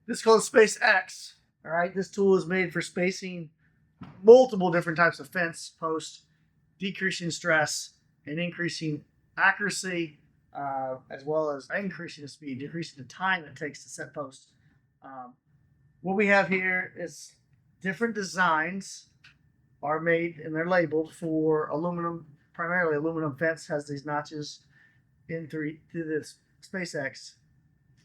This is called Space X. All right, this tool is made for spacing multiple different types of fence posts, decreasing stress and increasing accuracy, as well as increasing the speed, decreasing the time it takes to set posts. Um, what we have here is different designs are made and they're labeled for aluminum, primarily aluminum fence has these notches in through this SpaceX,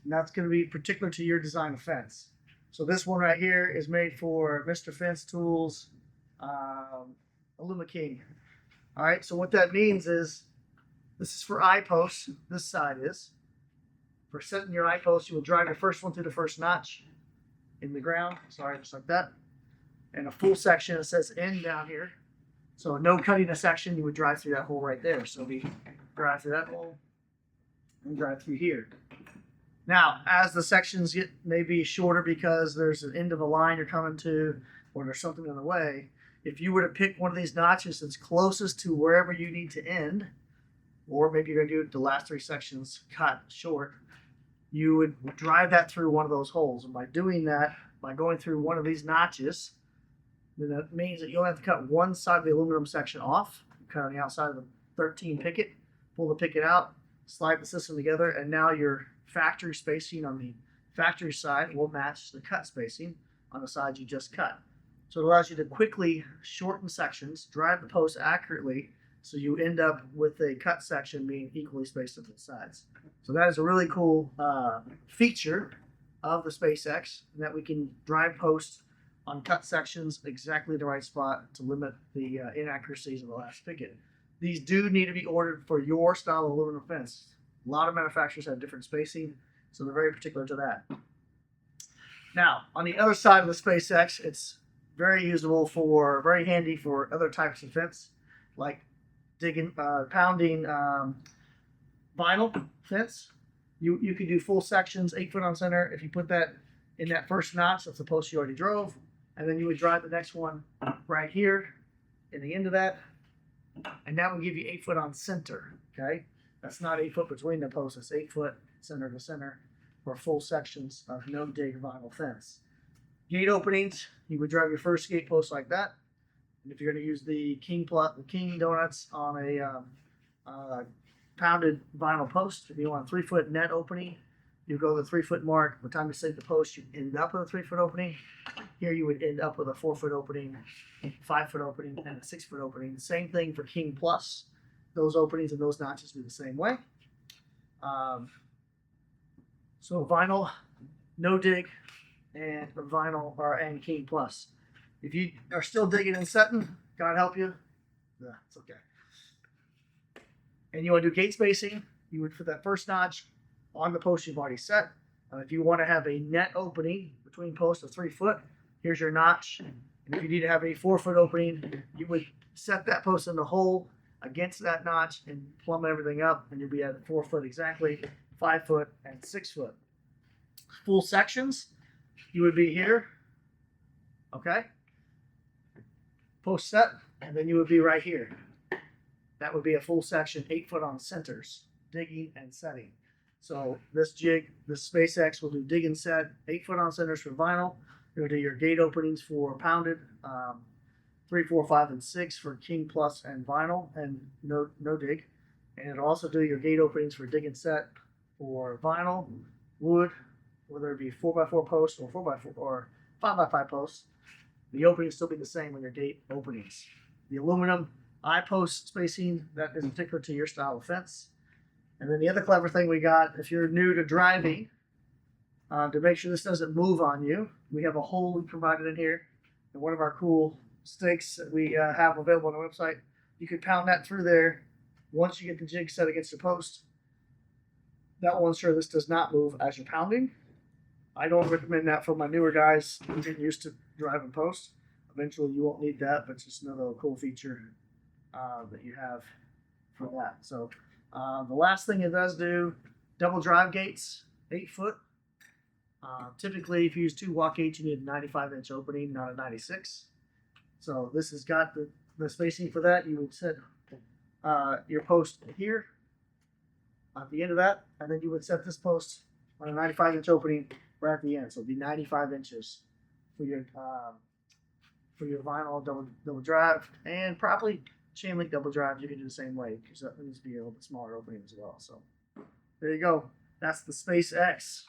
and that's going to be particular to your design of fence. So this one right here is made for Mr. Fence Tools Aluma King. All right, so what that means is this is for eye posts. This side is. For setting your eye post, you will drive your first one through the first notch in the ground. Sorry, just like that. And a full section, it says end down here. So no cutting a section, you would drive through that hole right there. So we drive through that hole and drive through here. Now, as the sections get maybe shorter because there's an end of a line you're coming to or there's something in the way, if you were to pick one of these notches that's closest to wherever you need to end, or maybe you're going to do the last three sections cut short, you would drive that through one of those holes. And by doing that, by going through one of these notches, then that means that you'll have to cut one side of the aluminum section off, cut on the outside of the 13 picket, pull the picket out, slide the system together, and now your factory spacing on the factory side will match the cut spacing on the side you just cut. So it allows you to quickly shorten sections, drive the post accurately, so you end up with a cut section being equally spaced on both sides. So that is a really cool feature of the SpaceX, that we can drive posts on cut sections exactly the right spot to limit the inaccuracies of the last picket. These do need to be ordered for your style of aluminum fence. A lot of manufacturers have different spacing, so they're very particular to that. Now, on the other side of the SpaceX, it's very usable for, very handy for other types of fence, like digging, pounding vinyl fence. You can do full sections, 8 foot on center. If you put that in that first notch, that's the post you already drove, and then you would drive the next one right here in the end of that, and that will give you 8 foot on center. Okay, that's not 8 foot between the posts. It's 8 foot center to center for full sections of no dig vinyl fence. Gate openings, you would drive your first gate post like that. And if you're going to use the King donuts on a pounded vinyl post, if you want a 3 foot net opening, you go to the 3 foot mark. By the time you save the post, you end up with a 3 foot opening. Here you would end up with a 4 foot opening, 5 foot opening, and a 6 foot opening. Same thing for King Plus. Those openings and those notches do the same way. So vinyl, no dig, and vinyl and King Plus. If you are still digging and setting, God help you. Yeah, it's okay. And you want to do gate spacing, you would put that first notch on the post you've already set. If you want to have a net opening between posts of 3 foot, here's your notch. And if you need to have a 4 foot opening, you would set that post in the hole against that notch and plumb everything up, and you'll be at 4 foot exactly, 5 foot, and 6 foot. Full sections, you would be here. Okay. Post set, and then you would be right here. That would be a full section, 8 foot on centers, digging and setting. So this jig, this SpaceX will do dig and set, 8 foot on centers for vinyl. You'll do your gate openings for pounded, 3, 4, 5, and 6 for King Plus and vinyl, and no dig. And it'll also do your gate openings for dig and set for vinyl, wood, whether it be 4x4 posts or 4x4 or 5x5 posts. The openings still be the same on your gate openings. The aluminum eye post spacing, that is particular to your style of fence. And then the other clever thing we got, if you're new to driving, to make sure this doesn't move on you, we have a hole we provided in here. And one of our cool stakes that we have available on the website, you can pound that through there. Once you get the jig set against the post, that will ensure this does not move as you're pounding. I don't recommend that for my newer guys who get used to driving post. Eventually you won't need that, but it's just another cool feature that you have for that. So the last thing it does do, double drive gates, 8 foot. Typically, if you use 2 walk gates, you need a 95-inch opening, not a 96. So this has got the spacing for that. You would set your post here at the end of that, and then you would set this post on a 95-inch opening right at the end. So it'll be 95 inches for your vinyl double drive, and probably chain link double drive. You can do the same way because that needs to be a little bit smaller opening as well. So there you go. That's the Space X.